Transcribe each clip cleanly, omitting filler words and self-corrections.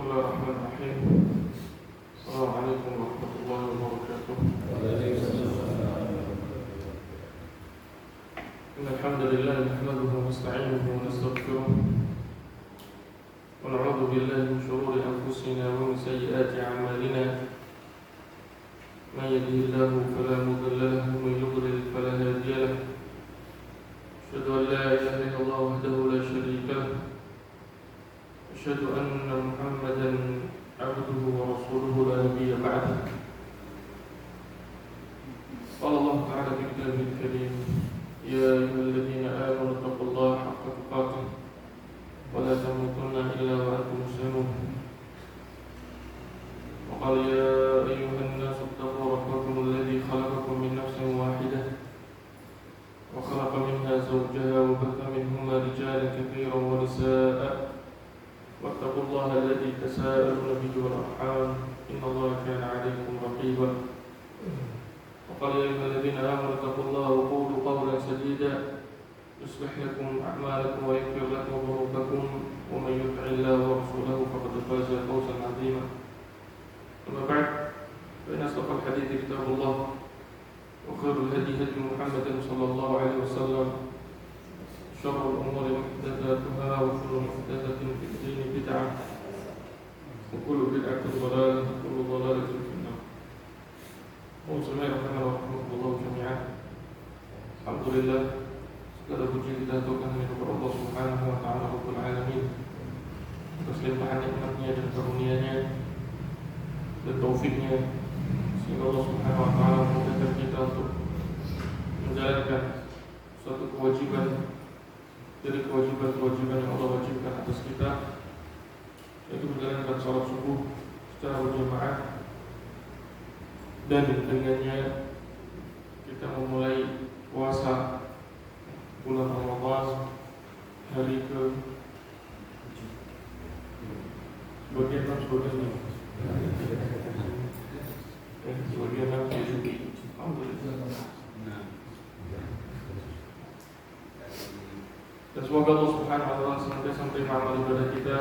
Bismillahirrahmanirrahim. Assalamualaikum warahmatullahi wabarakatuh. Innal hamdalillah nahmaduhu wa nasta'inuhu wa nastaghfiruh wa na'udzu billahi min shururi anfusina wa min sayyiati a'malina. Man yahdihillahu fala mudilla lahu wa man yudlil fala hadiya lahu. Asyhadu an la ilaha illallah wahdahu la syarika lahu. Asyhadu anna Muhammadan abduhu wa rasuluhu la nabiyya ba'dahu. Qala Allah ta'ala fi kitabihil karim, ya ayyuhalladzina amanu taqullaha haqqa tuqatih wa la tamutunna illa wa antum muslimun. Wa qala ya ayyuhan nasu ittaqu rabbakum alladzi khalaqakum min nafsin wahidah wa khalaqa minha zawjaha wa batha minhuma rijalan katsiran wa nisaa'a. واتقوا الله الذي تساءلون به والأرحام إن الله كان عليكم رقيبا. وقال يا أيها الذين آمنوا اتقوا الله وقولوا قولا سديدا يصلح لكم أعمالكم ويغفر لكم ذنوبكم ومن يطع الله ورسوله فقد فاز فوزا عظيما. أما بعد فإن أصدق الحديث كتاب الله وخير الهدي هدي محمد صلى الله عليه وسلم. شر الأمور محدثاتها وكل محدثة في الدين بدعة وكل بدعة ضلالة وكل ضلالة في النار. Muslimin rahimakumullah jami'an. Alhamdulillah, segala puji kita haturkan kepada Allah Subhanahu wa taala Rabbul alamin atas limpahan nikmat-Nya dan karunia-Nya dan taufiknya, sehingga Allah Subhanahu wa taala memudahkan kita untuk menjalankan suatu kewajiban dari kewajiban-kewajiban yang Allah wajibkan atas kita, yaitu menjalankan salat subuh secara berjamaah, dan dengannya kita memulai puasa bulan Ramadan hari ke sebagian 6 Alhamdulillah. Dan semoga Allah Subhanahu wa taala senantiasa menerima amal ibadah kita,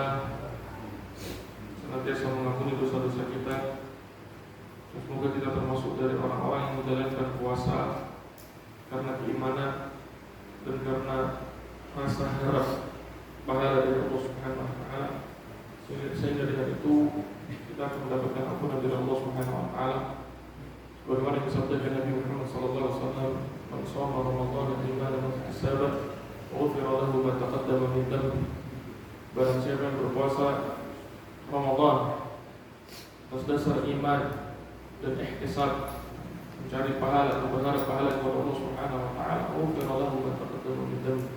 senantiasa mengampuni dosa-dosa kita, dan semoga kita termasuk dari orang-orang yang menjalankan puasa karena keimanan dan karena rasa harap pahala dari Allah Subhanahu wa taala, sehingga dengan itu kita akan mendapatkan ampunan dari Allah Subhanahu wa taala. Sebagaimana yang disabdakan Nabi Muhammad sallallahu alaihi wasallam, "Man shoma Ramadan imanan wa ihtisaban ghufira lahu ma taqaddama min dhanbi." Barang siapa yang berpuasa Ramadan atas dasar iman dan ihtisab, mencari pahala atau berharap pahala kepada Allah Subhanahu wa taala, ghufira lahu ma taqaddama min dhanbi.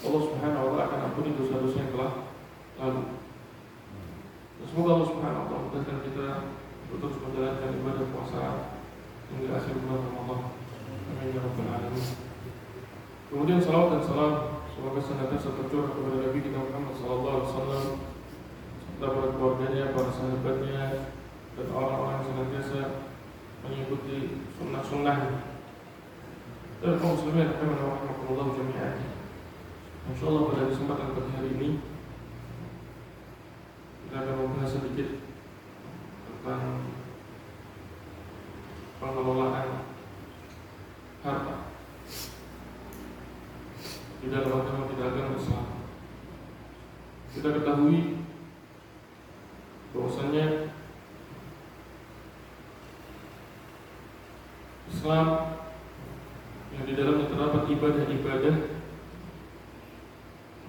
Allah Subhanahu wa taala akan ampuni dosa-dosa yang telah lalu. Dan semoga Allah Subhanahu wa taala memudahkan kita untuk terus menjalankan ibadah puasa hingga akhir bulan Ramadan. Amin ya rabbal alamin. Kemudian salawat dan salam semoga senantiasa tercurah kepada Nabi kita Muhammad sallallahu alaihi wasallam serta para keluarganya, para sahabatnya, dan orang-orang yang senantiasa mengikuti sunnah-sunnahnya. Dan kaum muslimin rahimakumullah jami'an. Insyaallah pada kesempatan pagi hari ini kita akan membahas sedikit tentang pengelolaan harta di dalam agama kita, agama Islam. Kita ketahui bahwasanya Islam yang di dalamnya terdapat ibadah-ibadah,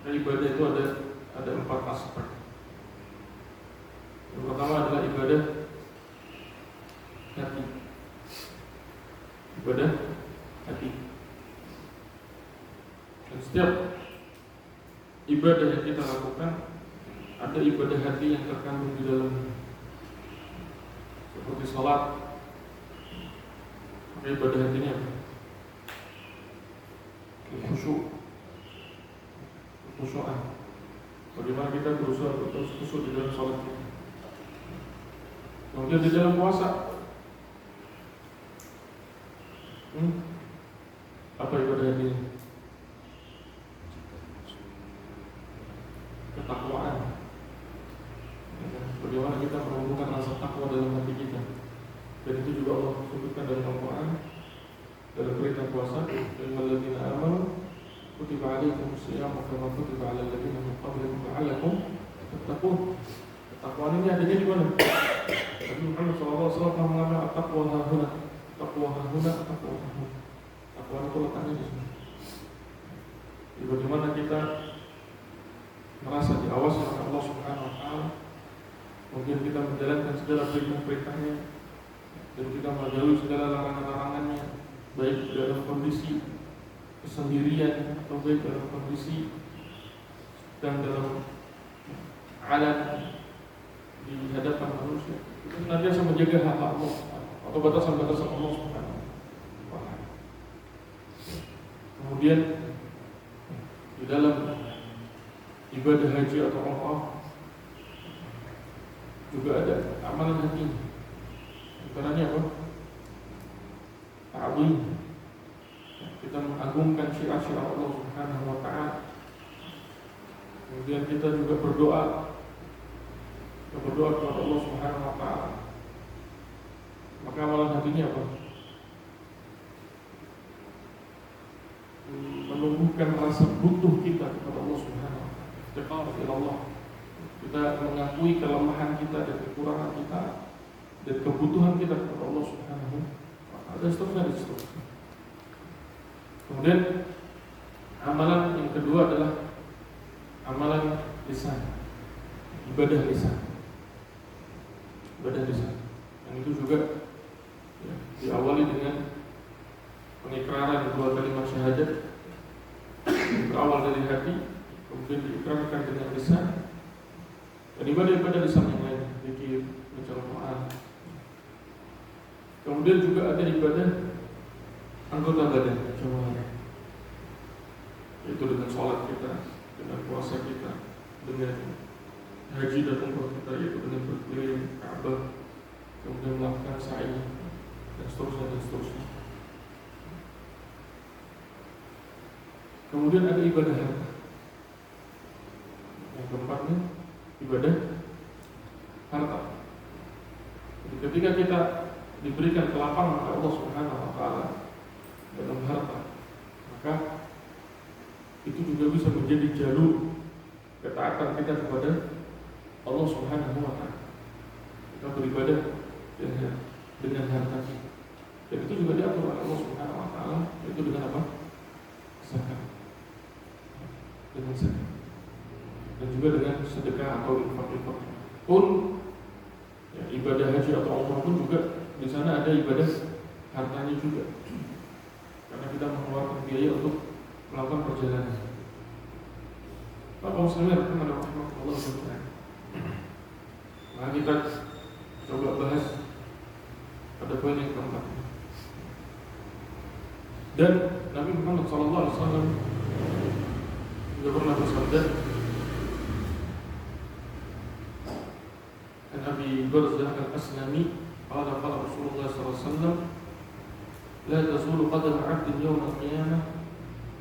ibadah itu ada 4 aspek. Yang pertama adalah ibadah hati. Ibadah hati. Dan setiap ibadah yang kita lakukan ada ibadah hati yang terkandung di dalamnya. Seperti salat, maka ibadah hatinya apa? Khusyu'an. Bagaimana kita berusaha untuk terus khusyuk di dalam salat kita. Kemudian di dalam puasa, apa ibadah hati? Ketakwaan. kama kutiba 'alal ladzina min qablikum la'allakum tattaqun. Ketakwaan ini adanya di mana? Nabi Muhammad SAW mengatakan at-taqwa hahuna, taqwa hahuna, taqwa hahuna. Takwa itu letaknya di sini. Jadi bagaimana kita merasa diawasi oleh Allah Subhanahu Wa Taala, kemudian kita menjalankan segala perintah-perintahnya dan kita menjauhi segala larangan-larangannya, baik dalam kondisi kesendirian atau baik dalam kondisi dan dalam alam di hadapan manusia. Kita senantiasa menjaga hak Allah atau batasan-batasan Allah Subhanahu wa Ta'ala. Kemudian di dalam ibadah haji atau umrah juga ada amalan hati. Antaranya apa? Ta'zim. Kita mengagungkan syiar-syiar Allah Subhanahu wa Ta'ala. Kemudian kita juga berdoa kepada Allah Subhanahu wa Ta'ala. Maka amalan hatinya apa? Menumbuhkan rasa butuh kita kepada Allah Subhanahu wa Ta'ala. Istiqamah kepada Allah. Kita mengakui kelemahan kita dan kekurangan kita dan kebutuhan kita kepada Allah Subhanahu wa Ta'ala. Dan seterusnya. Kemudian amalan yang kedua adalah amalan lisan, ibadah lisan. Ibadah lisan. Yang itu juga ya, diawali dengan pengikraran dua kalimat syahadat, berawal dari hati, kemudian diikrarkan dengan lisan. Dan ibadah-ibadah lisan yang lain, zikir, baca Al-Quran. Kemudian juga ada ibadah anggota badan, yaitu dengan sholat kita, dengan puasa kita, dengan haji dan umrah kita, yaitu dengan berkeliling Ka'bah, kemudian melakukan sa'i dan seterusnya. Kemudian ada ibadah harta. Yang keempatnya ibadah harta. Jadi ketika kita diberikan kelapangan oleh Allah Subhanahu wa Ta'ala dalam harta, maka itu juga bisa menjadi jalur ketaatan kita kepada Allah Subhanahu wa Ta'ala. Kita beribadah dengan harta kita. Dan itu juga diatur oleh Allah Subhanahu wa Ta'ala, yaitu dengan apa? Zakat. Dengan zakat. Dan juga dengan sedekah atau infak-infak. Pun ya, ibadah haji atau umrah pun juga di sana ada ibadah hartanya juga. Karena kita mengeluarkan biaya untuk melakukan perjalanan. Bapak muslimin rahimahullah taala. Maka kita coba bahas pada poin yang keempat. Dan Nabi Muhammad SAW juga pernah bersabda, an Abi Barzah al-Aslami qala Rasulullah SAW, la tazulu qadam 'abdin yawm al-qiyamah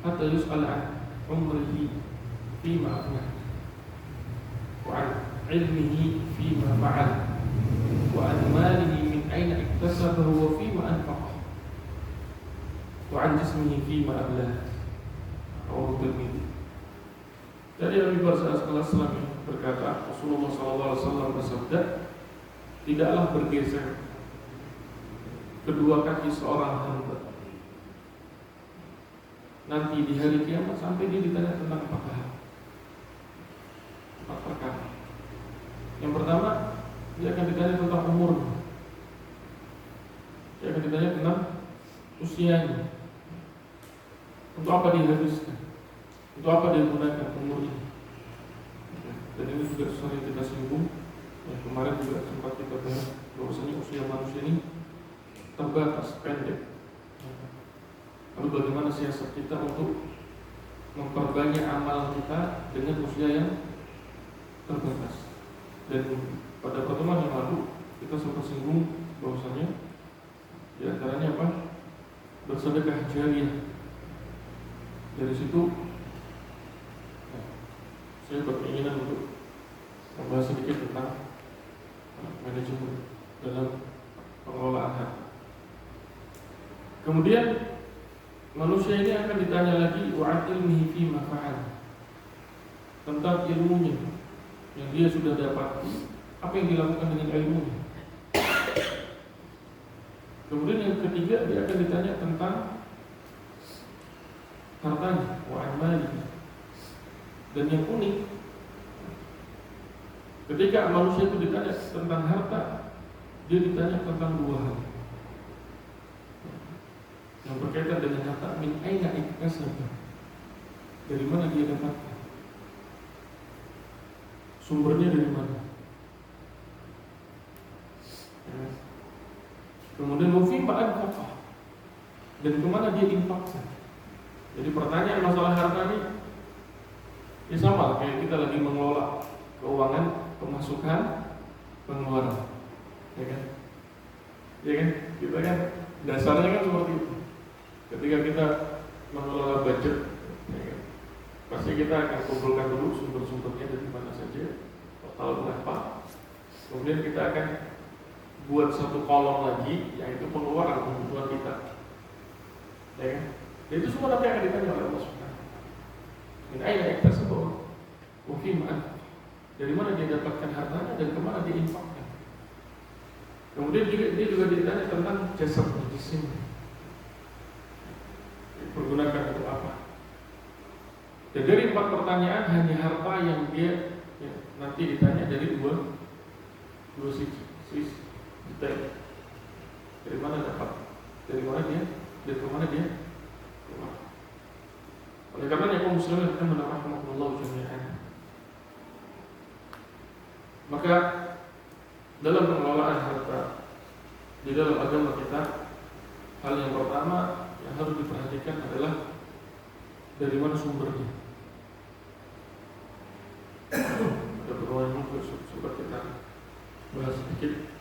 hatta yus'al 'an umrihi fima afnah wa 'an 'ilmihi fima fa'al wa 'an malihi min ayna iktasabahu wa fima anfaqah wa 'an jismihi fima ablah. Rawahu Tirmidzi. Dari Abi Barzah al-Aslami berkata, Rasulullah SAW bersabda, tidaklah bergeser kedua kaki seorang hamba nanti di hari kiamat sampai dia ditanya tentang empat perkara. Yang pertama, dia akan ditanya tentang umur. Dia akan ditanya tentang usianya. Untuk apa dihabiskan? Untuk apa dia gunakan umur ini? Dan ini juga sering kita singgung. Yang kemarin juga sempat kita bahas bahwasanya usia manusia ini terbatas, pendek. Lalu bagaimana siasat kita untuk memperbanyak amal kita dengan usia yang terbatas? Dan pada pertemuan yang lalu kita sempat singgung bahwasanya di antaranya apa? Bersedekah jariah. Dari situ saya berkeinginan untuk membahas sedikit tentang manajemen dalam pengelolaan harta. Kemudian manusia ini akan ditanya lagi wa'an ilmihi fima fa'al. tentang ilmunya yang dia sudah dapati, apa yang dilakukan dengan ilmunya. Kemudian yang ketiga, dia akan ditanya tentang hartanya, wa amalihi. Dan yang unik, ketika manusia itu ditanya tentang harta, dia ditanya tentang dua hal yang berkaitan dengan harta. Min aina iktasaba, dari mana dia dapatkan, sumbernya dari mana. Kemudian mufima anfaqah, dan kemana dia infakkan. Jadi pertanyaan masalah harta ini ya sama kayak kita lagi mengelola keuangan, pemasukan, pengeluaran, ya kan? Ya kan? Kita kan dasarnya kan seperti itu. Ketika kita mengelola budget, ya kan? Pasti kita akan kumpulkan dulu sumber-sumbernya dari mana saja, total berapa. Kemudian kita akan buat satu kolom lagi, yaitu pengeluaran kebutuhan kita, ya kan? Dan itu semua nanti akan ditanya oleh Allah Subhanahu wa Ta'ala. Min aina iktasaba wa fima anfaq, dari mana dia dapatkan hartanya dan kemana dia infakkan. Kemudian dia juga ditanya tentang jasadnya, jisimnya, dipergunakan untuk apa. Dan dari 4 pertanyaan, hanya harta yang dia nanti ditanya dari dua sisi. Dari mana dapat, dari mana dia, dan kemana dia keluar. Oleh karenanya kaum muslimin rahimakumullah jami'an, maka dalam pengelolaan harta di dalam agama kita, hal yang pertama yang harus diperhatikan adalah dari mana sumbernya. Ada beberapa yang coba kita bahas sedikit.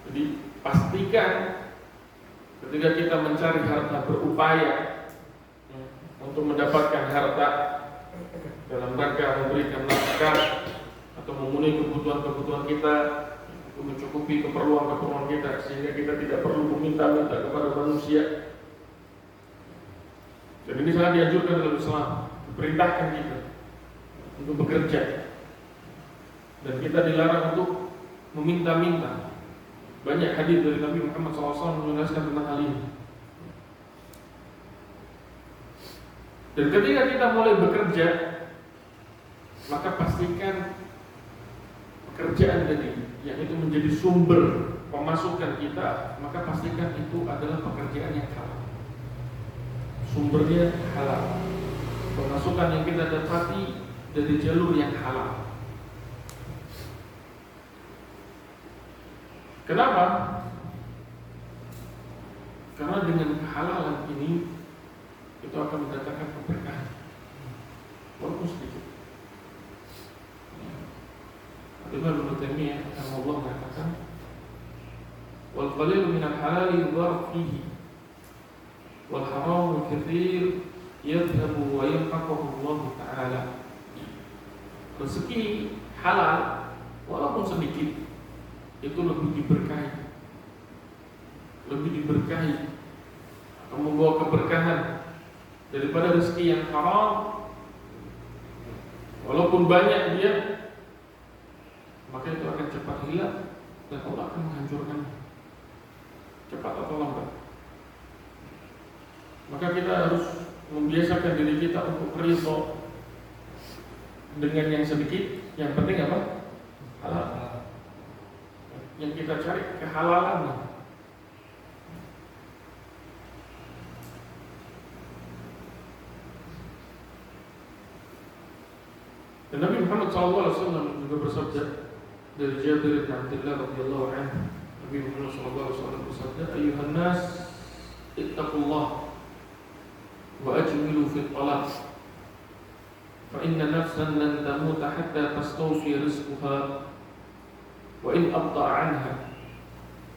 Jadi pastikan ketika kita mencari harta, berupaya untuk mendapatkan harta dalam rangka memberikan nafkah atau memenuhi kebutuhan-kebutuhan kita, untuk mencukupi keperluan-keperluan kita, sehingga kita tidak perlu meminta-minta kepada manusia. Dan ini sangat dianjurkan dalam Islam, diperintahkan kita untuk bekerja, dan kita dilarang untuk meminta-minta. Banyak hadis dari Nabi Muhammad SAW menjelaskan tentang hal ini. Dan ketika kita mulai bekerja, maka pastikan pekerjaan tadi yang itu menjadi sumber pemasukan kita, maka pastikan itu adalah pekerjaan yang halal. Sumbernya halal. Pemasukan yang kita dapati dari jalur yang halal. Kenapa? Karena dengan kehalalan ini itu akan mendatangkan keberkahan, walaupun sedikit. Imam Ibnu Taimiyah rahimahullah mengatakan, wal qalil min al halal yudhar fihi, wal haram katsir yadhhabu wa yanfaqu Allah Ta'ala. Rezeki halal walaupun sedikit itu lebih diberkahi atau membawa keberkahan daripada rezeki yang haram. Walaupun banyak dia, maka itu akan cepat hilang dan Allah akan menghancurkannya, cepat atau lambat. Maka kita harus membiasakan diri kita untuk ridho dengan yang sedikit. Yang penting apa? Halal. Yang kita cari kehalalan. Dan Nabi Muhammad SAW juga bersabda dari Jabir bin Abdullah radhiyallahu anhu, Nabi Muhammad SAW bersabda, "Ayuhan nas, ittaqullah wa ajmilu fi talab, fa inna nafsan lan tamuta hatta tastawfi rizquha, wa in abta'a anha,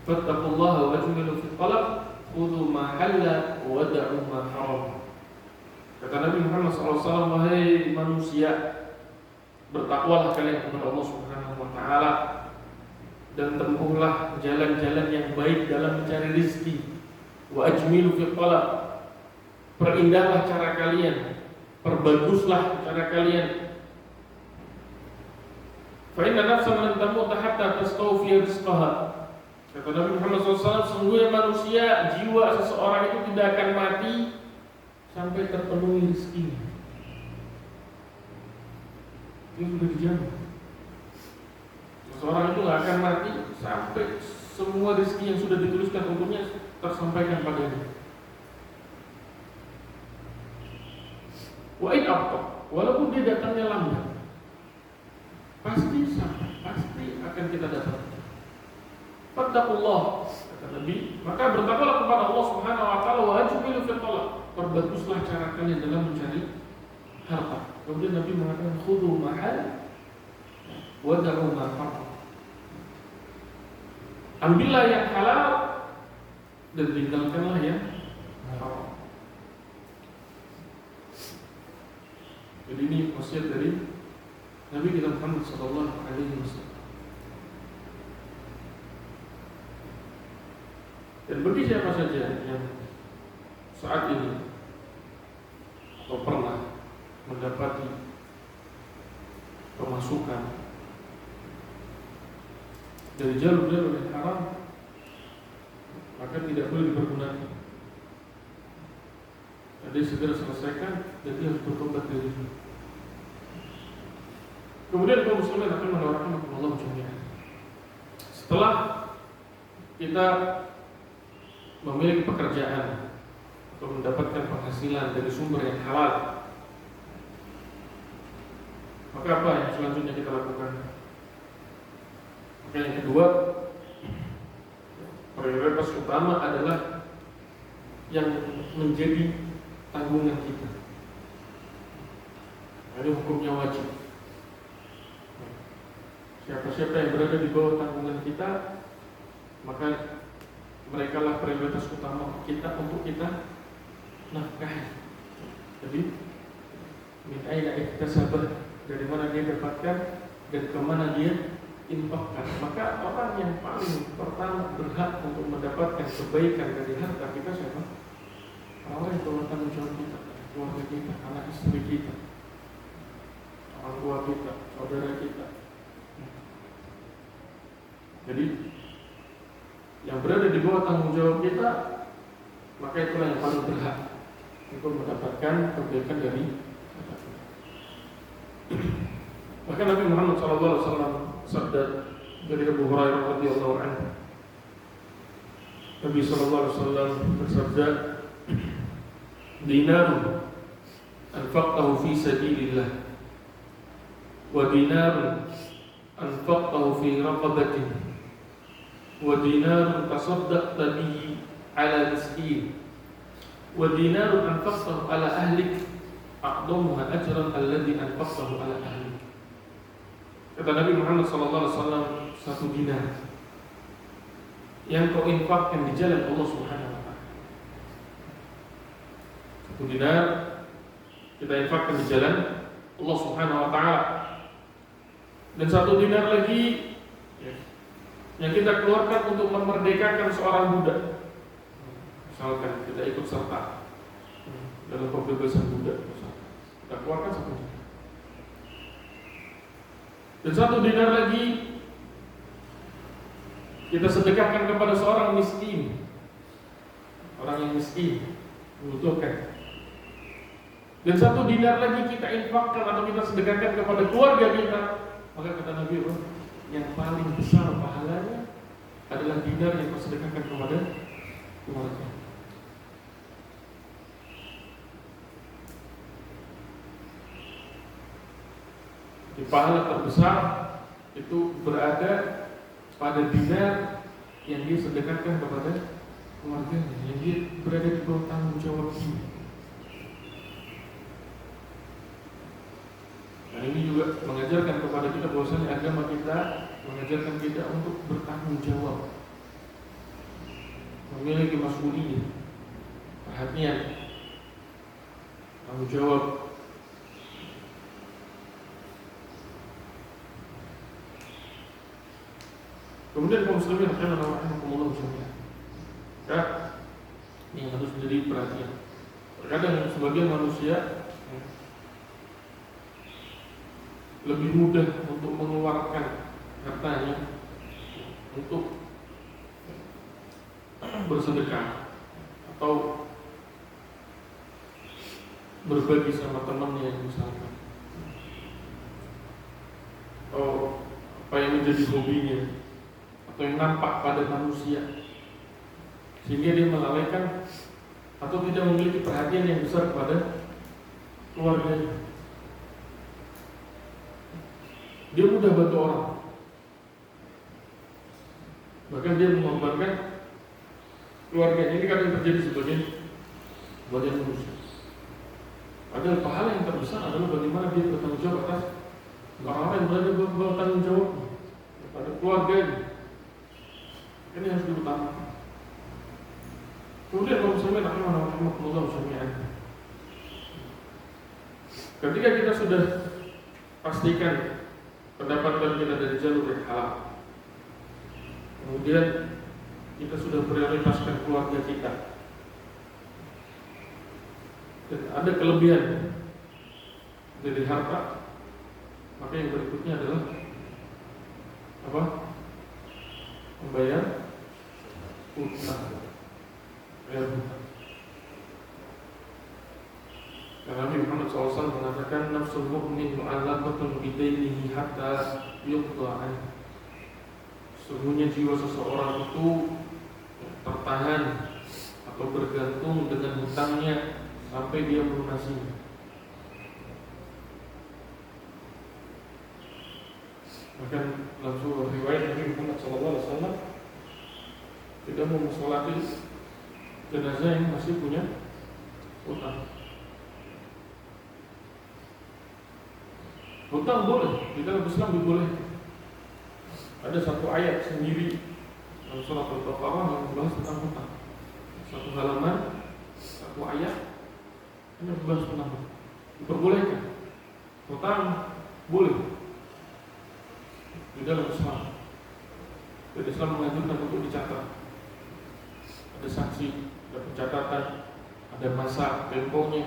fattaqullaha wa ajmilu fi talab, khudhu ma halla wa da'u ma haram." Kata Nabi Muhammad SAW, wahai manusia, bertakwalah kalian kepada Allah Subhanahu wa Ta'ala dan tempuhlah jalan-jalan yang baik dalam mencari rezeki. Wa ajmilu fi talab, perindahlah cara kalian Perbaguslah cara kalian. Fa inna nafsan lan tamuta hatta tastawfiya rizqaha. Kata Nabi Muhammad SAW, sesungguhnya manusia, jiwa seseorang itu tidak akan mati sampai terpenuhi rezekinya. Itu sudah dijamin. Seseorang itu tidak akan mati sampai semua rezeki yang sudah dituliskan untuknya tersampaikan padanya. Wa in abta, walaupun dia datangnya lambat, pasti sampai, pasti akan kita dapat. Fattaqullah, kata Nabi, maka bertakwalah kepada Allah Subhanahu wa taala, wa ajmilu fi talab. Perbaguslah cara kalian dalam mencari harta. Kemudian Nabi mengatakan khudhu ma'al wa da'u ma haram. Ambillah yang halal dan tinggalkanlah yang haram. Jadi ini wasiat dari Nabi kita Muhammad sallallahu alaihi wasallam. Dan bagi siapa saja yang saat ini atau pernah mendapati pemasukan dari jalur-jalur yang haram, maka tidak boleh dipergunakan. Jadi segera selesaikan dan dia harus bertobat dari itu. Kemudian kaum muslimin akan menawarkan Allah jami'an. Setelah kita memiliki pekerjaan atau mendapatkan penghasilan dari sumber yang halal, maka apa yang selanjutnya kita lakukan? Maka yang kedua, prioritas utama adalah yang menjadi tanggungan kita. Ini hukumnya wajib. Siapa-siapa yang berada di bawah tanggungan kita, maka mereka lah prioritas utama kita untuk kita nafkahi. Jadi, min aina iktasabah, dari mana dia dapatkan dan kemana dia infakkan. Maka orang yang paling pertama berhak untuk mendapatkan kebaikan dari harta kita siapa? Orang yang tanggung jawab kita, keluarga kita, anak istri kita, orang tua kita, saudara kita. Jadi yang berada di bawah tanggung jawab kita, maka itulah yang paling berhak untuk mendapatkan kebaikan dari harta kita. Maka Nabi Muhammad SAW sabda dari Abu Hurairah radhiyallahu anhu. Nabi SAW bersabda, dinarun anfaqtahu fi sabilillah wa dinarun anfaqtahu fi raqabatin wa dinarun tasaddaqta bihi ala miskin wa dinarun anfaqtahu ala ahlik a'dhamuha ajran alladhi anfaqtahu ala ahlik. Kata Nabi Muhammad SAW, satu dinar yang kau infakkan di jalan Allah Subhanahu wa taala. Satu dinar kita infakkan di jalan Allah Subhanahu wa taala. Dan satu dinar lagi yang kita keluarkan untuk memerdekakan seorang budak. Misalkan kita ikut serta dalam pembebasan budak, kita keluarkan satu dinar. Dan satu dinar lagi kita sedekahkan kepada seorang miskin, orang yang miskin membutuhkan. Dan satu dinar lagi kita infakkan atau kita sedekahkan kepada keluarga kita. Maka kata Nabi, yang paling besar pahalanya adalah dinar yang kau sedekahkan kepada keluarga. Di pahala terbesar itu berada pada dinar yang dia sedekahkan kepada keluarganya, yang dia berada di bawah tanggung jawab dia. Dan ini juga mengajarkan kepada kita bahwasanya agama kita mengajarkan kita untuk bertanggung jawab, memiliki mas'uliyah, perhatian, tanggung jawab. Kemudian kaum muslimin rahimakumullah jami'an. Ya, ini harus menjadi perhatian. Terkadang sebagian manusia lebih mudah untuk mengeluarkan hartanya untuk bersedekah atau berbagi sama temannya misalkan, atau apa yang menjadi hobinya, atau yang nampak pada manusia, sehingga dia melalaikan atau tidak memiliki perhatian yang besar kepada keluarganya. Dia mudah bantu orang, bahkan dia mengorbankan keluarganya. Ini kadang terjadi sebagai manusia. Padahal pahala yang terbesar adalah bagaimana dia bertanggung jawab atas orang-orang yang berada bertanggung jawab pada keluarganya. Ini harus diutamakan. Kemudian kalau misalnya rahimahullah jami'an, ketika kita sudah pastikan pendapatan kita dari jalur yang halal, kemudian kita sudah prioritaskan keluarga kita, dan ada kelebihan dari harta, maka yang berikutnya adalah apa? Membayar utang. Karena Nabi Muhammad SAW mengatakan nafsul mu'min mu'allaqatun bidainihi hatta yuqda anhu. Sesungguhnya jiwa seseorang itu tertahan atau bergantung dengan hutangnya sampai dia melunasinya. Bahkan dalam sebuah riwayat Nabi Muhammad SAW tidak mau mensolati jenazah yang masih punya hutang. Hutang boleh, di dalam Islam dibolehkan. Ada satu ayat sendiri dalam surat Al-Baqarah yang membahas tentang hutang. Satu halaman, satu ayat hanya membahas tentang hutang. Diperbolehkan. Hutang boleh di dalam Islam. Dan Islam menganjurkan untuk dicatat. Ada saksi, ada pencatatan, ada masa temponya,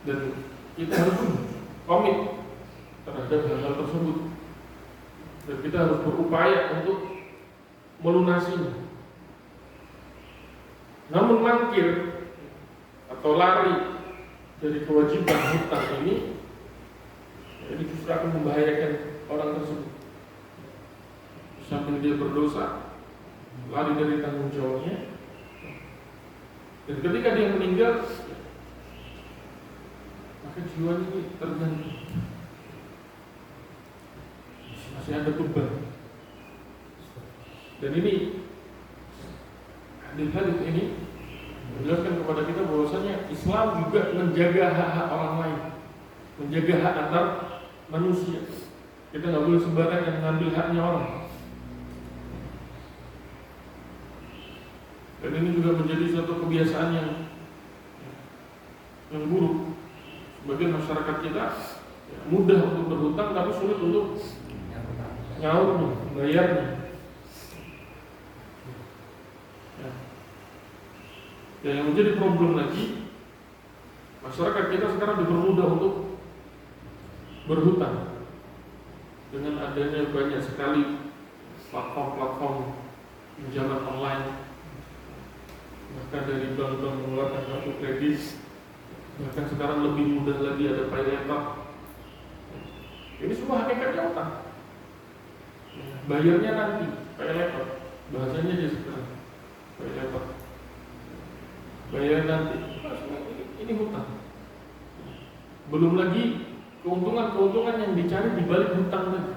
dan kita harus komit terhadap hal-hal tersebut, dan kita harus berupaya untuk melunasinya. Namun mangkir atau lari dari kewajiban hutang ini justru akan membahayakan orang tersebut. Sambil dia berdosa, lari dari tanggung jawabnya, dan ketika dia meninggal, maka jiwanya ini tergantung, masih ada beban. Dan ini hadis ini menjelaskan kepada kita bahwasanya Islam juga menjaga hak-hak orang lain, menjaga hak antar manusia. Kita nggak boleh sembarangan mengambil haknya orang. Dan ini juga menjadi suatu kebiasaan yang buruk. Sebagian masyarakat kita mudah untuk berhutang tapi sulit untuk nyaurnya, bayarnya. Dan yang menjadi problem lagi, masyarakat kita sekarang dipermudah untuk berhutang dengan adanya banyak sekali platform-platform pinjaman online. Bahkan dari bank-bank mengeluarkan kartu kredit, bahkan sekarang lebih mudah lagi ada pay later. Ini semua hakikatnya utang. Bayarnya nanti, pay later. Bahasanya aja sekarang, pay later. Bayar nanti. Ini hutang. Belum lagi keuntungan-keuntungan yang dicari di balik hutang tadi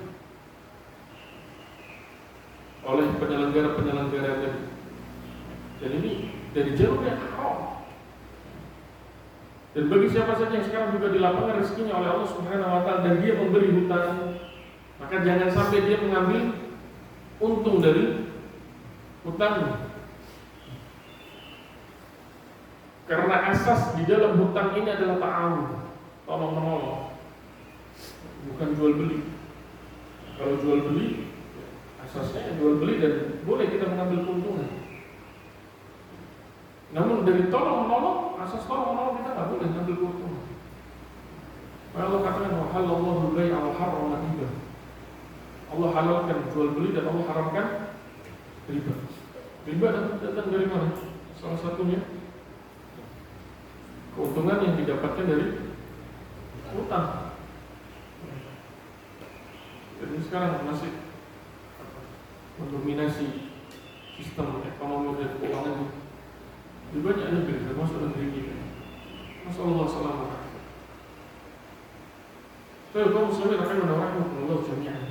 oleh penyelenggara-penyelenggara tadi. Dan ini dari jalur yang haram. Dan bagi siapa saja yang sekarang juga dilapangkan rezekinya oleh Allah Subhanahu wa Ta'ala dan dia memberi hutang, maka jangan sampai dia mengambil untung dari hutangnya. Karena asas di dalam hutang ini adalah ta'awun, tolong menolong, bukan jual beli. Kalau jual beli, asasnya jual beli dan boleh kita mengambil keuntungan. Namun dari tolong menolong, asas tolong menolong kita nggak boleh mengambil keuntungan. Allah katakan wa halallahu al-bai'a wa harrama riba. Allah halalkan jual beli dan Allah haramkan riba. Riba datang dari mana? Salah satunya keuntungan yang didapatkan dari utang. Jadi sekarang masih mendominasi sistem ekonomi dan keuangan di banyak negeri, termasuk negeri kita. Masyaallah selamat. Kalau kaum muslimin akan mendoakan jami'an.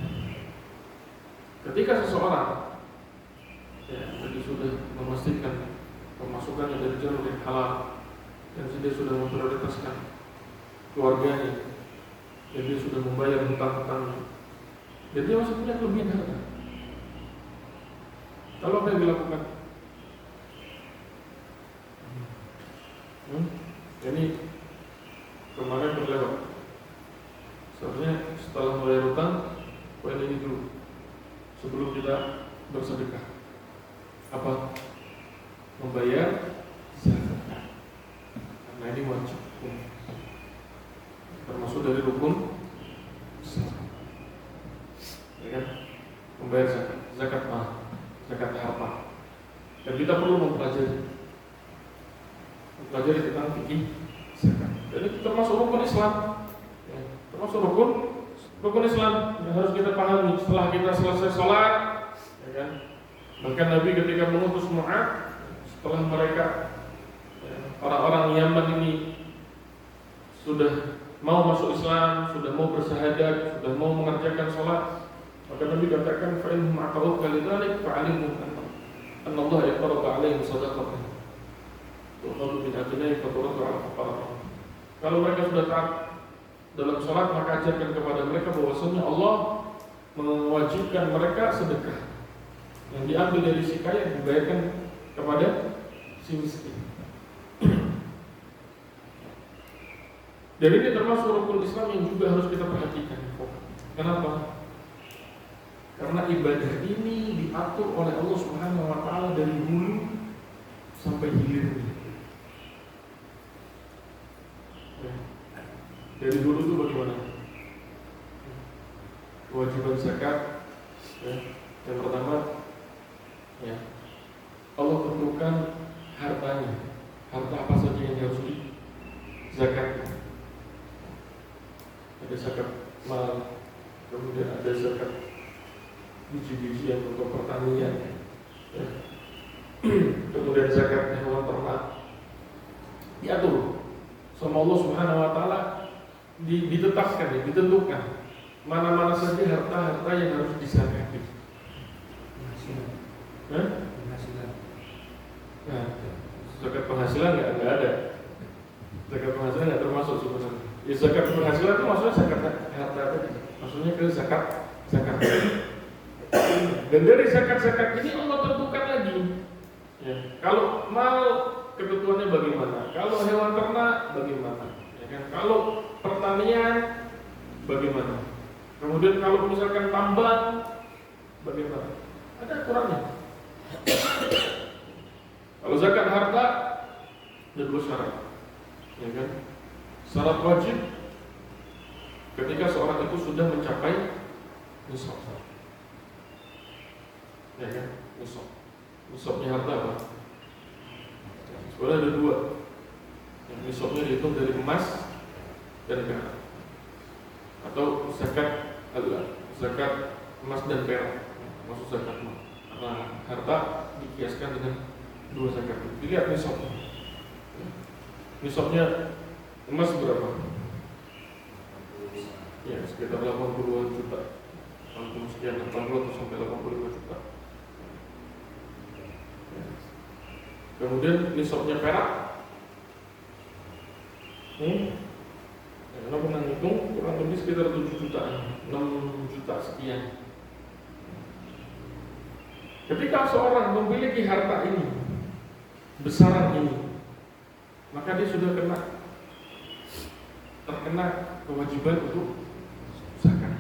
Ketika seseorang jadi sudah memastikan pemasukannya dari jalur yang halal dan dia sudah memprioritaskan keluarganya dan dia sudah membayar hutang-hutangnya dan dia masih punya kelebihan harta, lalu apa yang dilakukan? Ini kemarin berlewat. Seharusnya setelah membayar hutang, poin ini dulu sebelum kita bersedekah. Apa? Membayar zakat. Karena ini wajib, termasuk dari rukun Islam. Ya kan? Membayar zakat, zakat mal, zakat harta. Dan kita perlu mempelajari tentang fikih zakat. Jadi termasuk rukun Islam. Ya, termasuk rukun Islam yang harus kita pahami setelah kita selesai sholat. Ya kan? Bahkan Nabi ketika mengutus Mu'adz, setelah mereka orang-orang Yaman ini sudah mau masuk Islam, sudah mau bersyahadat, sudah mau mengerjakan sholat, maka Nabi katakan fa'inhum aqaruka lidzalik fa'alimhum anna Allah yaqrabu 'alaihim shadaqatan tu'khadhu min ajnihim faturaddu 'ala fuqara. Kalau mereka sudah taat dalam sholat, maka ajarkan kepada mereka bahwasanya Allah mewajibkan mereka sedekah yang diambil dari si kaya dibayarkan kepada si miskin. Dan ini termasuk rukun Islam yang juga harus kita perhatikan. Kenapa? Karena ibadah ini diatur oleh Allah Subhanahu wa taala dari hulu sampai hilir. Dari dulu itu bagaimana? Kewajiban zakat, yang pertama, Allah tentukan hartanya, harta apa saja yang harus dizakatkan. Ada zakat mal, kemudian ada zakat biji-bijian untuk pertanian, kemudian zakat hewan ternak. Diatur sama Allah Subhanahu wa taala, ditetapkan, ditentukan mana-mana saja harta-harta yang harus disakati. Penghasilan. Nah, zakat penghasilan nggak ada. Zakat penghasilan nggak termasuk sebenarnya. Ya, zakat penghasilan itu maksudnya zakat harta tadi. Maksudnya ke zakat. Dan dari zakat ini Allah tentukan lagi. Ya, kalau mal ketentuannya bagaimana? Kalau hewan ternak bagaimana? Ya kan? Kalau pertanian bagaimana? Kemudian kalau misalkan tambang bagaimana? Ada aturannya. Kalau zakat harta ada 2 syarat, ya kan? Syarat wajib ketika seorang itu sudah mencapai nisab, ya kan? Nisabnya harta apa? Sebenarnya ada 2. Yang nisabnya dihitung dari emas dan perak, atau zakat emas dan perak, maksud zakat emas. Nah, harta dikiaskan dengan 2 zakat. Dilihat nisabnya. Nisabnya emas berapa? Ya, sekitar 80-an juta. 80 sekian, 80 atau sampai 85 juta. Ya. Kemudian nisabnya perak. Karena pernah hitung kurang lebih sekitar 7 jutaan, 6 juta sekian. Ketika seorang memiliki harta ini, besaran ini, maka dia sudah terkena kewajiban untuk zakat.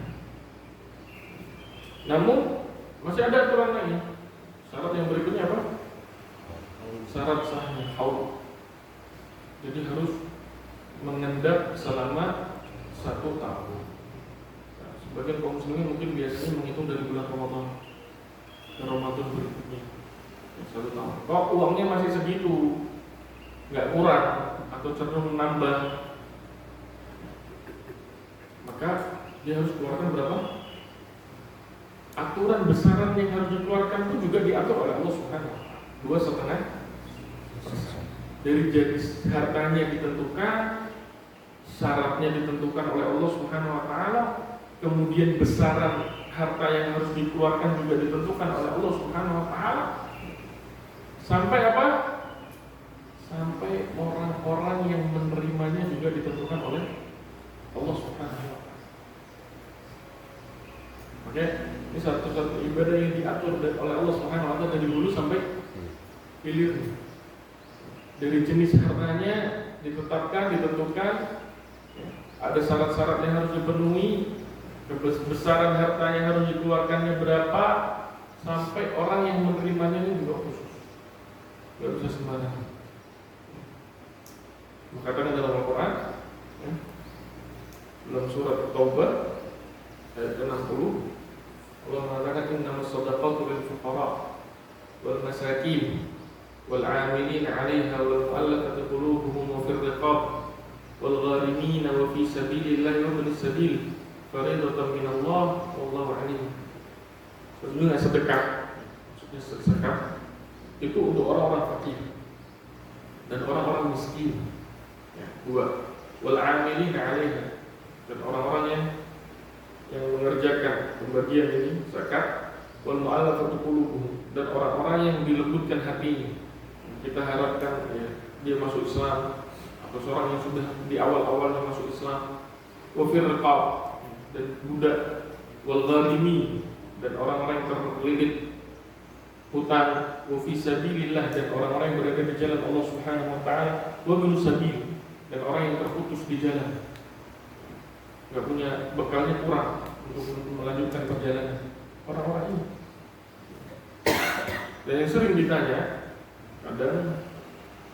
Namun masih ada aturan lain. Syarat yang berikutnya apa? Syarat sahnya haul. Jadi harus mengendap selama 1 tahun. Nah, sebagian kaum muslimin mungkin biasanya menghitung dari bulan Ramadan ke Ramadan berikutnya 1 tahun. Kalau uangnya masih segitu, nggak kurang atau cenderung menambah, maka dia harus keluarkan berapa? Aturan besaran yang harus dikeluarkan itu juga diatur oleh Allah Subhanahu wa Ta'ala. 2,5%. Dari jenis hartanya ditentukan, syaratnya ditentukan oleh Allah Subhanahu wa Ta'ala, kemudian besaran harta yang harus dikeluarkan juga ditentukan oleh Allah Subhanahu wa Ta'ala. Sampai apa? Sampai orang-orang yang menerimanya juga ditentukan oleh Allah Subhanahu wa Ta'ala. Oke, ini satu-satu ibadah yang diatur oleh Allah Subhanahu wa Ta'ala dari hulu sampai hilir. Dari jenis hartanya ditetapkan, ditentukan, ada syarat-syarat yang harus dipenuhi, besaran hartanya harus dikeluarkannya berapa, sampai orang yang menerimanya ini juga khusus, nggak bisa sembarangan. Mengatakan dalam Al-Quran, dalam surat At-Taubah ayat 60, Allah mengatakan innamas shadaqatu lil fuqara wal masakin wal 'amilin 'alaiha wal mu'allafati qulubuhum wa fir riqab wal gharimin wa fi sabilillahi wa ibnis sabil fariidatan minallah wallahu 'alim. Sesungguhnya sedekah, maksudnya sedekah itu untuk orang-orang fakir dan orang-orang miskin. Ya, 2. Wal 'amilin 'alaiha, dan orang-orang yang mengerjakan pembagian ini zakat, wal mu'allafati qulubuhum, dan orang-orang yang dilembutkan hatinya. Kita harapkan ya, dia masuk Islam, atau seorang yang sudah di awal-awalnya masuk Islam. Wa fir riqab, dan budak, wal gharimi, dan orang-orang yang terlilit hutang, wa fi sabilillah, dan orang-orang yang berada di jalan Allah Subhanahu wa Ta'ala, wa ibnus sabil, dan orang yang terputus di jalan, nggak punya bekalnya, kurang untuk melanjutkan perjalanan, orang-orang ini. Dan yang sering ditanya, kadang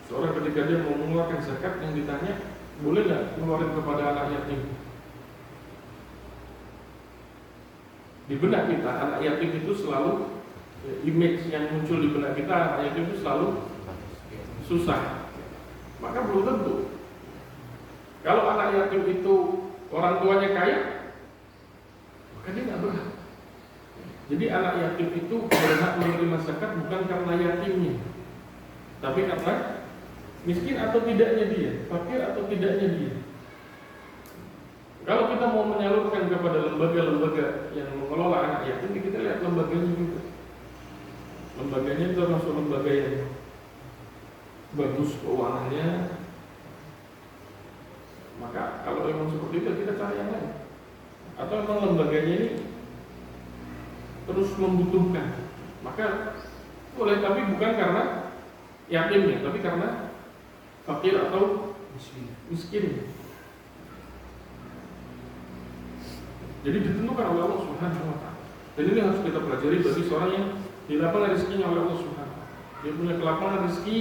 seorang ketika dia mau mengeluarkan zakat, yang ditanya, boleh nggak keluarin kepada anak yatim? Di benak kita, anak yatim itu selalu, image yang muncul di benak kita, anak yatim itu selalu susah. Maka belum tentu. Kalau anak yatim itu orang tuanya kaya, maka dia nggak berhak. Jadi anak yatim itu berhak menerima zakat bukan karena yatimnya, tapi karena miskin atau tidaknya dia, fakir atau tidaknya dia. Kalau kita mau menyalurkan kepada lembaga-lembaga yang mengelola anak yatim, kita lihat lembaganya juga. Lembaganya itu termasuk lembaga yang bagus keuangannya. Maka kalau memang seperti itu, kita cari yang lain. Atau memang lembaganya ini terus membutuhkan, maka boleh, tapi bukan karena yatimnya, tapi karena fakir atau miskin. Jadi ditentukan oleh Allah Subhanahu wa Ta'ala. Dan ini harus kita pelajari bagi seorang yang dilapangan rezekinya oleh Allah Subhanahu wa Ta'ala. Dia punya kelapangan rezeki,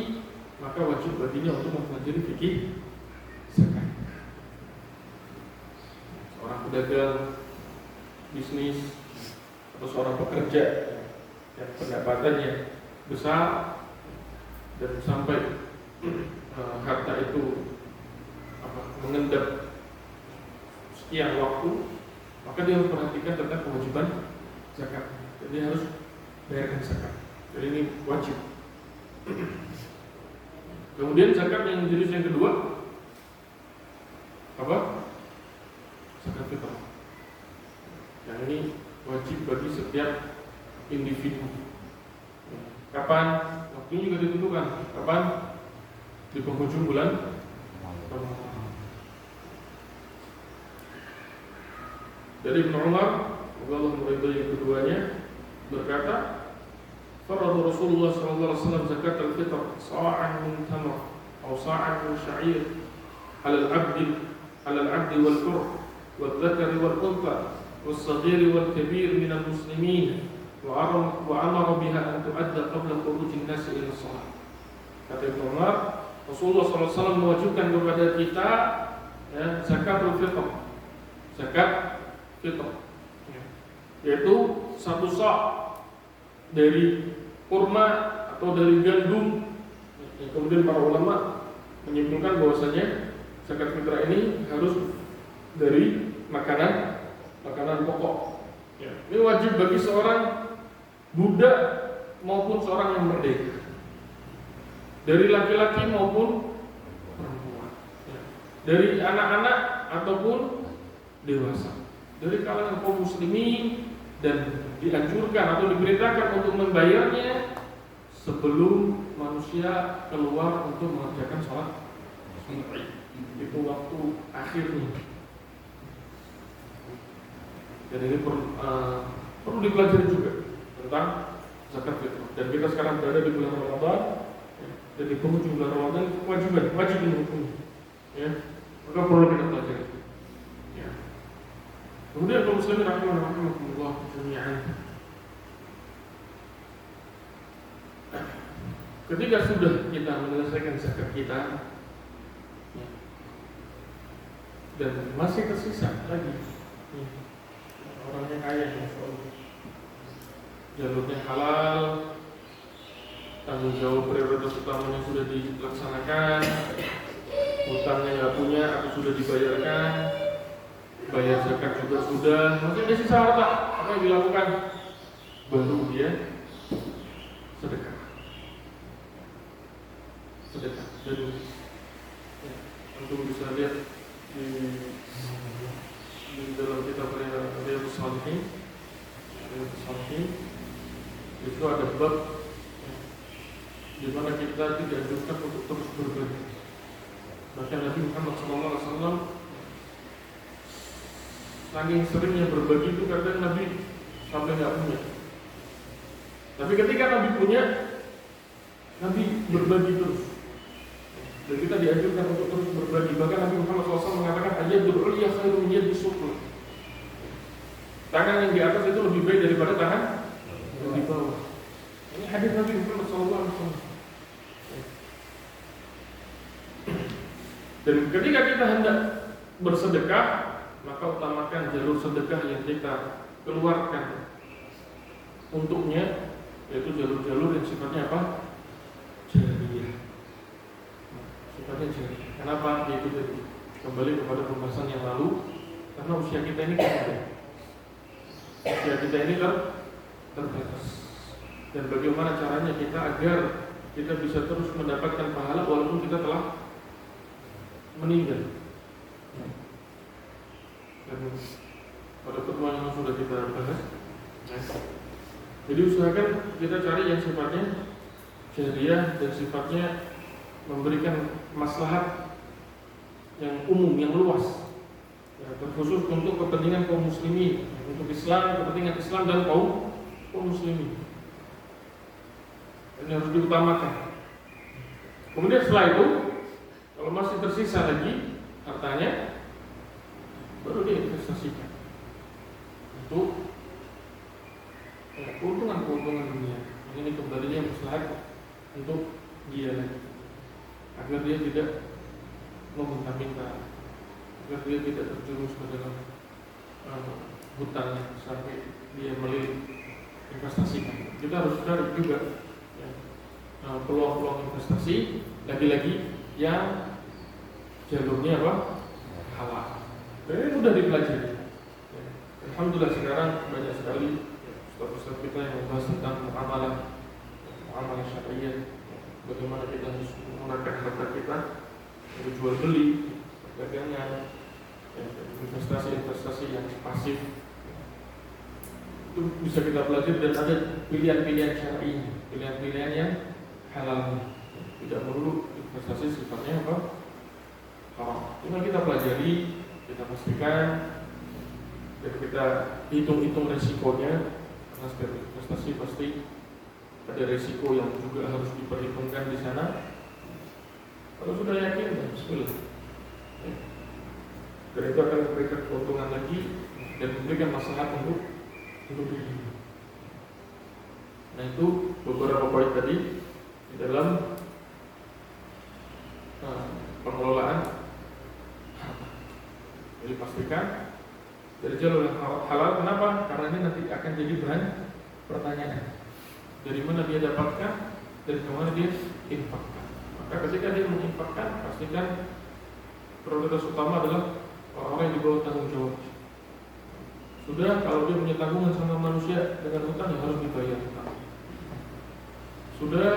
maka wajib baginya untuk mempelajari fikih zakat. Seorang pedagang, bisnis, atau seorang pekerja yang pendapatannya besar dan sampai harta itu mengendap sekian waktu, maka dia harus perhatikan tentang kewajiban zakat. Jadi dia harus bayarkan zakat. Jadi ini wajib. Kemudian zakat yang jenis yang kedua apa? Zakat fitrah. Yang ini wajib bagi setiap individu. Kapan? Waktunya juga ditentukan. Kapan? Di penghujung bulan Ramadan. Dari Ibnu Umar, Allah meridai keduanya, berkata, "Farada Rasulullah sallallahu alaihi wasallam zakat al-fitr sa'an min tamr atau sa'an min sya'ir 'ala al-'abd wal-hurr wal-dhakar wal-untha was-saghir wal-kabir min al-muslimin wa amara biha an tu'adda qabla khuruj an-nas ila as-shalah." Kata Ibnu Umar, Rasulullah sallallahu alaihi wasallam mewajibkan kepada kita zakat al-fitr zakat fitrah, yaitu 1 sa' dari kurma atau dari gandum. Kemudian para ulama menyimpulkan bahwasanya zakat fitrah ini harus dari makanan pokok. Ini wajib bagi seorang budak maupun seorang yang merdeka, dari laki-laki maupun perempuan, dari anak-anak ataupun dewasa, dari kalangan kaum muslimin, dan dianjurkan atau diperintahkan untuk membayarnya sebelum manusia keluar untuk mengerjakan sholat Id. Itu waktu akhirnya. Dan ini perlu dipelajari juga tentang zakat fitrah. Dan kita sekarang berada di bulan Ramadan, dan di penghujung bulan Ramadan wajib menghukumnya. Ya, maka perlu kita pelajari. Ya. Kemudian kaum muslimin rahimakumullah jami'an. Ketika sudah kita menyelesaikan zakat kita, ya, dan masih tersisa lagi, ya, orangnya kaya, insya Allah, jalurnya halal, tanggung jawab prioritas utamanya sudah dilaksanakan, hutangnya nggak punya atau sudah dibayarkan, bayar zakat juga sudah, masih ada sisa harta, apa yang dilakukan? Baru dia sedekah. Jadi ya, untuk bisa lihat di dalam kitab Riyadhus Shalihin, itu ada bab di mana kita dianjurkan untuk terus berbagi. Bahkan Nabi Muhammad SAW saking seringnya berbagi itu kadang Nabi sampai nggak punya. Tapi ketika Nabi punya, Nabi berbagi terus. Dan kita dianjurkan untuk terus berbagi. Bahkan Nabi Muhammad SAW mengatakan ayyadul ulya khairum min yadis sufla. Tangan yang di atas itu lebih baik daripada tangan yang di bawah. Ini hadis Nabi Muhammad SAW. Dan ketika kita hendak bersedekah, maka utamakan jalur sedekah yang kita keluarkan untuknya, yaitu jalur-jalur yang sifatnya apa? Jariyah. Sifatnya jariyah. Kenapa? Yaitu tadi kembali kepada pembahasan yang lalu, karena usia kita ini pendek. Usia kita ini terbatas. Dan bagaimana caranya kita agar kita bisa terus mendapatkan pahala walaupun kita telah meninggal. Dan pada pertemuan yang sudah kita bahas, jadi usahakan kita cari yang sifatnya jariyah dan sifatnya memberikan maslahat yang umum, yang luas, ya, terkhusus untuk kepentingan kaum muslimin, untuk Islam, kepentingan Islam dan kaum muslimin. Ini harus diutamakan. Kemudian setelah itu, kalau masih tersisa lagi hartanya, baru diinvestasikan untuk keuntungan dunia. Ini kembalinya maslahat untuk dia lagi, agar dia tidak meminta-minta, agar dia tidak terjerumus ke dalam hutangnya sampai dia melilit investasikan. Kita harus cari juga ya, peluang-peluang investasi, lagi-lagi yang jalurnya apa? Halal. Dan ini mudah dipelajari. Ya. Alhamdulillah sekarang banyak sekali ustaz-ustaz kita yang membahas tentang muamalah syariah, bagaimana kita harus menggunakan harta kita untuk jual beli, perdagangan, investasi yang pasif. Itu bisa kita pelajari dan ada pilihan-pilihan syar'i, pilihan-pilihan yang halal. Tidak melulu investasi sifatnya apa? Haram. Tinggal kita pelajari, kita pastikan, dan kita hitung-hitung resikonya. Karena setiap investasi pasti ada resiko yang juga harus diperhitungkan di sana. Kalau sudah yakin, bismillah. Dan itu akan memberikan keuntungan lagi dan memberikan maslahat untuk diri. Nah, itu beberapa poin tadi di dalam pengelolaan harta. Jadi pastikan dari jalur yang halal. Kenapa? Karena ini nanti akan jadi bahan pertanyaan. Dari mana dia dapatkan, dari mana dia infakkan. Maka ketika dia menginfakkan, pastikan prioritas utama adalah orang-orang yang di bawah tanggung jawab. Sudah, kalau dia punya tanggungan sama manusia dengan hutang yang harus dibayar. Sudah,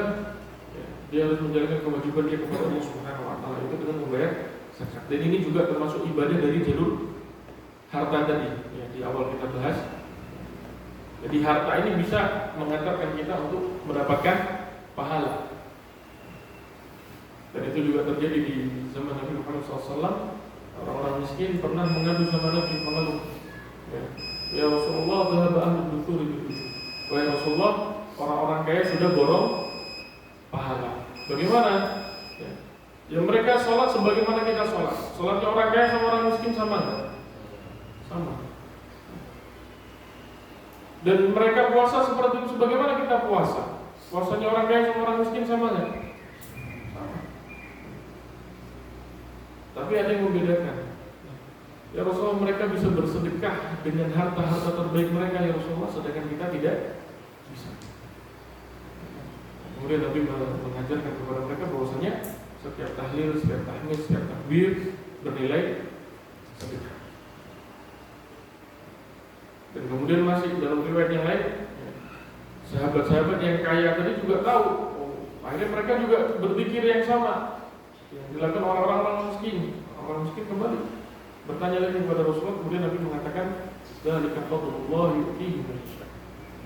ya, dia harus menjalankan kewajiban dia kepada Allah Subhanahu wa Ta'ala itu dengan membayar zakat. Dan ini juga termasuk ibadah dari jalur harta tadi, ya, di awal kita bahas. Jadi harta ini bisa mengantarkan kita untuk mendapatkan pahala. Dan itu juga terjadi di zaman Nabi Muhammad SAW. Orang-orang miskin pernah mengadu sama Nabi, mengeluh, ya Rasulullah, dhahaba ahlul duthuri bil-ujur. Wahai Rasulullah, orang-orang kaya sudah borong pahala. Bagaimana? Ya mereka sholat sebagaimana kita sholat. Sholatnya orang kaya sama orang miskin sama enggak? Sama. Dan mereka puasa seperti itu sebagaimana kita puasa. Puasanya orang kaya sama orang miskin sama enggak? Sama. Tapi ada yang membedakan. Ya Rasulullah, mereka bisa bersedekah dengan harta-harta terbaik mereka, ya Rasulullah, sedangkan kita tidak bisa. Kemudian Nabi mengajarkan kepada mereka bahwasanya setiap tahlil, setiap tahmid, setiap takbir bernilai sedekah. Dan kemudian masih dalam riwayat yang lain, sahabat-sahabat yang kaya tadi juga tahu, akhirnya mereka juga berzikir yang sama yang dilakukan orang-orang miskin. Orang miskin kembali bertanya lagi kepada Rasulullah, kemudian Nabi mengatakan, dzalika fadlullah yu'tihi man yasha.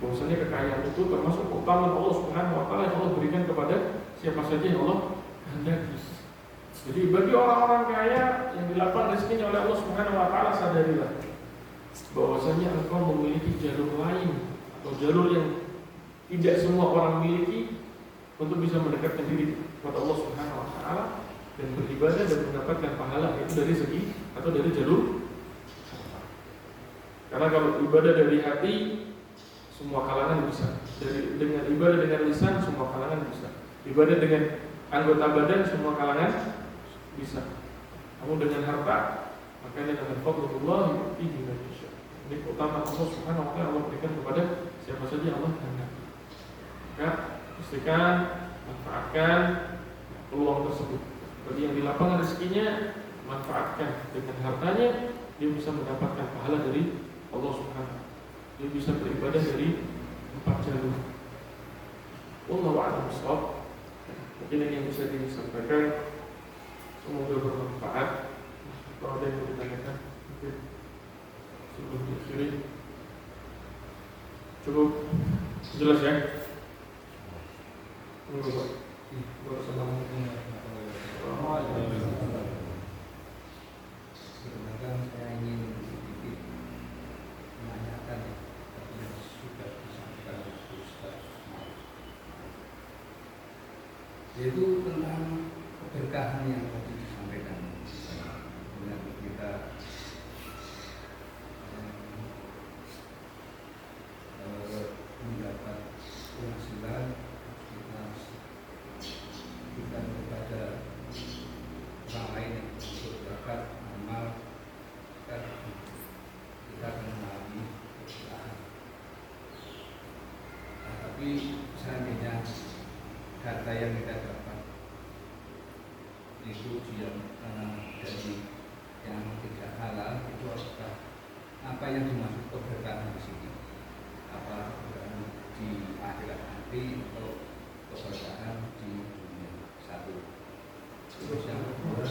Bahwasanya kekayaan itu termasuk keutamaan Allah Subhanahu wa Ta'ala yang Allah berikan kepada siapa saja yang Allah kehendaki. Jadi bagi orang-orang kaya yang dilapang rezekinya oleh Allah Subhanahu wa Ta'ala, sadarilah bahwasanya engkau memiliki jalur lain atau jalur yang tidak semua orang miliki untuk bisa mendekatkan diri kepada Allah Subhanahu wa Ta'ala dan beribadah dan mendapatkan pahala, itu dari segi atau dari jalur. Karena kalau ibadah dari hati, semua kalangan bisa. Dengan ibadah dengan lisan, semua kalangan bisa. Ibadah dengan anggota badan, semua kalangan bisa. Namun dengan harta, makanya dengan fadlullah yu'tihi man yasha. Ini keutamaan Allah Subhanahu wa Ta'ala, Allah berikan kepada siapa saja Allah kehendaki. Maka pastikan, manfaatkan peluang tersebut. Bagi yang di lapangan rezekinya, manfaatkan dengan hartanya, dia bisa mendapatkan pahala dari Allah Subhanahu wa Ta'ala. Dia bisa beribadah dari 4 jalur. Wallahu a'lam bishawab. Mungkin ini yang bisa disampaikan. Semoga bermanfaat. Kalau ada yang mau ditanyakan, mungkin sebelum diakhiri. Cukup jelas ya? Assalamualaikum warahmatullahi wabarakatuh. Sebenarnya saya ingin sedikit menanyakan yang sudah disampaikan oleh Ustaz, yaitu tentang keberkahan yang tadi disampaikan. Dengan kita mendapat penghasilan, kita kepada orang lain yang berzakat, amal, kan kita akan mengalami keberkahan. Nah, tapi seandainya harta yang kita dapat itu dari yang tidak halal, itu apa yang dimaksud keberkahan di sini? Apa keberkahan di akhirat nanti atau keberkahan di dunia? Satu. Terus yang kedua,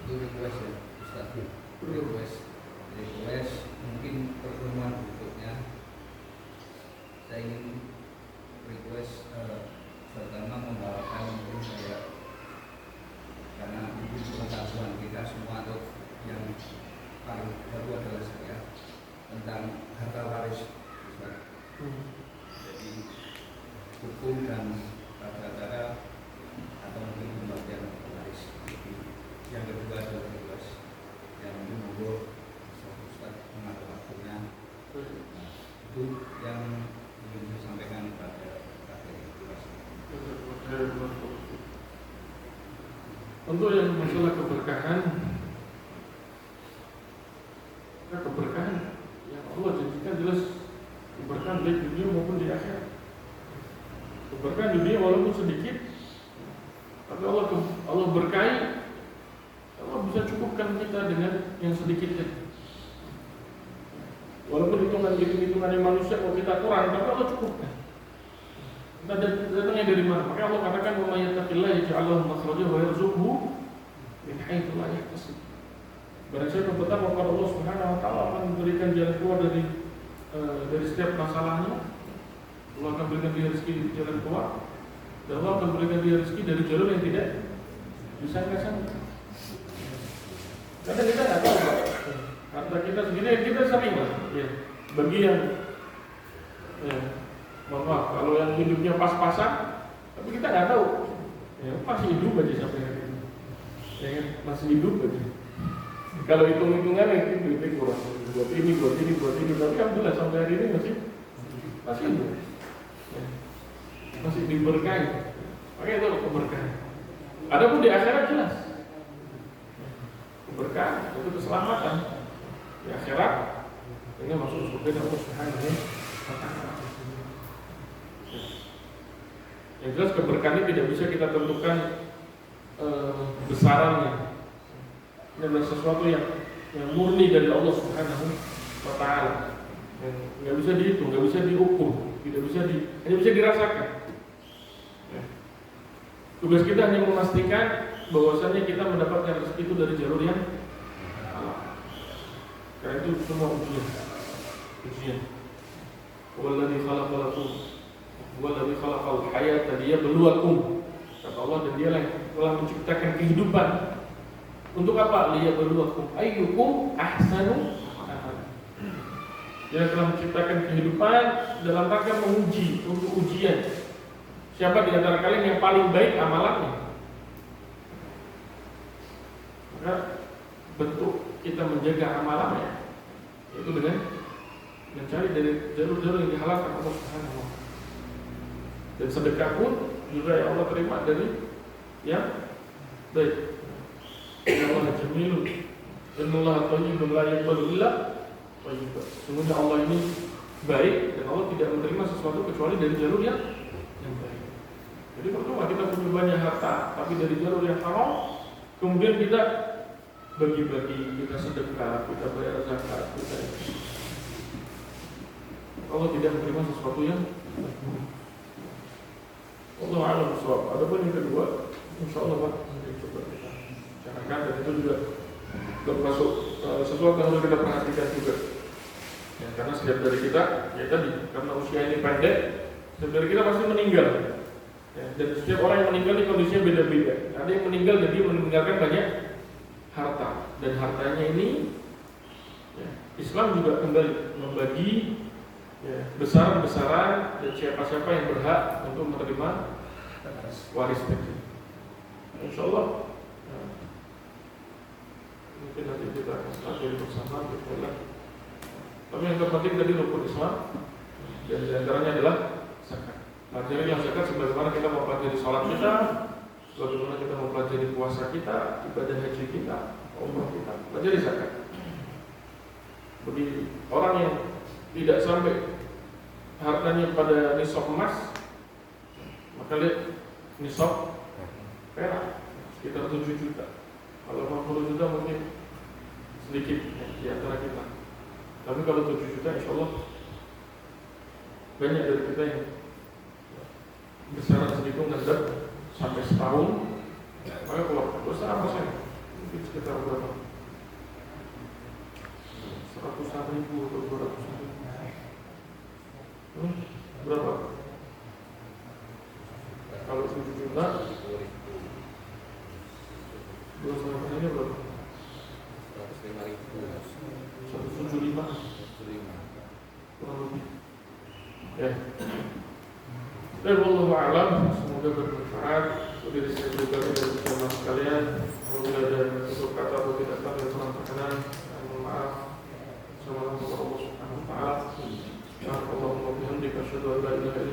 itu request ya Ustaz, request mungkin pertemuan berikutnya saya ingin request pertama membawakan mungkin saya, karena mungkin pengetahuan kita semua atau yang paling baru adalah saya tentang harta waris Ustaz. Jadi hukum dan tata-tata atau mungkin pembagian waris. Yang kedua adalah request yang monggo Ustaz mengatur waktunya. Nah, itu yang ingin saya sampaikan pada untuk yang masalah keberkahan, dunia walaupun sedikit, tapi Allah berkahi, Allah bisa cukupkan kita dengan yang sedikit itu. Walaupun hitungan manusia kalau kita kurang, tapi Allah cukupkan. Kita datangnya dari mana? Maka Allah katakan wa may yattaqillaha yaj'al lahu makhraja wa yarzuqhu min haitsu la yahtasib. Barang siapa bertakwa kepada Allah Subhanahu wa taala akan memberikan jalan keluar dari setiap masalahnya. Allah akan berikan dia rezeki jalan keluar, dan Allah akan berikan dia rezeki dari jalur yang tidak disangka-sangka. Kadang kita nggak tahu, Pak. Harta kita segini, kita sering lah. Ya. Bagi yang, mohon maaf, kalau yang hidupnya pas-pasan, tapi kita nggak tahu, ya, masih hidup aja sampai hari ini, ya, masih hidup aja. Kalau hitung-hitungan itu duitnya kurang, buat ini, tapi alhamdulillah sampai hari ini masih hidup. Ya. Masih diberkahi. Makanya itu keberkahan. Adapun di akhirat jelas keberkahan itu keselamatan di akhirat, ini masuk surga Allah Subhanahu wa taala. Yang jelas keberkahan ini tidak bisa kita tentukan besarannya. Ini adalah sesuatu yang murni dari Allah Subhanahu wa taala. Nggak bisa dihitung, nggak bisa diukur, hanya bisa dirasakan. Tugas kita hanya memastikan bahwasanya kita mendapatkan rezeki itu dari jalur yang halal. Karena itu semua ujian. Walladzi khalaqalakum walladzi khalaqal hayata liyabluwakum. Kata Allah, dan Dia yang telah menciptakan kehidupan. Untuk apa? Liyabluwakum ayyukum ahsanu amala. Dia telah menciptakan kehidupan dalam rangka menguji, untuk ujian. Siapa di antara kalian yang paling baik amalannya? Maka bentuk kita menjaga amalannya itu dengan mencari dari jalur-jalur yang dihalalkan Allah Subhanahu wa taala. Dan sedekah pun juga yang Allah terima dari yang baik. Allah jamilun, innallaha thayyibun la yaqbalu illa thayyiban. Sesungguhnya Allah ini baik dan Allah tidak menerima sesuatu kecuali dari jalur yang baik. Jadi percuma kita punya banyak harta tapi dari jalur yang haram, kemudian kita bagi-bagi, kita sedekah, kita bayar zakat, Allah tidak menerima sesuatu yang Allah a'lam bishawab. Adapun yang kedua, insyaallah Pak, coba kita carakan, dan itu juga termasuk sesuatu yang harus kita perhatikan juga. Ya, karena setiap dari kita, ya tadi, karena usia ini pendek, setiap dari kita pasti meninggal. Ya, dan setiap orang yang meninggal ini kondisinya beda-beda. Ada yang meninggal dan dia meninggalkan banyak harta, dan hartanya ini, ya, Islam juga kembali membagi, ya, besaran-besaran dan siapa-siapa yang berhak untuk menerima waris tadi. Insyaallah, ya, mungkin nanti kita akan pelajari bersama, bismillah. Tapi yang terpenting tadi rukun Islam, dan diantaranya adalah zakat. Pelajarilah zakat sebagaimana kita mempelajari sholat kita, sebagaimana kita mempelajari puasa kita, ibadah haji kita, umrah kita. Pelajari zakat. Bagi orang yang tidak sampai hartanya pada nisab emas, maka lihat nisab perak sekitar 7 juta. Kalau 50 juta mungkin sedikit di antara kita. Tapi kalau 7 juta insyaallah banyak dari kita yang besaran segitu ngendap sampai setahun, maka keluar besar apa saya? Mungkin sekitar berapa? 100.000 atau 200.000. Berapa? Kalau 7 juta 2,5%-nya berapa? 175 kurang lebih. Ya. Dan wallahu a'lam, semoga bermanfaat untuk diri saya juga dan bersama sekalian. Apabila ada tutur kata atau tidak tahu yang kurang berkenan, mohon maaf. Assalamualaikum warahmatullahi wabarakatuh. Subhanallah wa bihamdihi asyhadu an la ilaha illa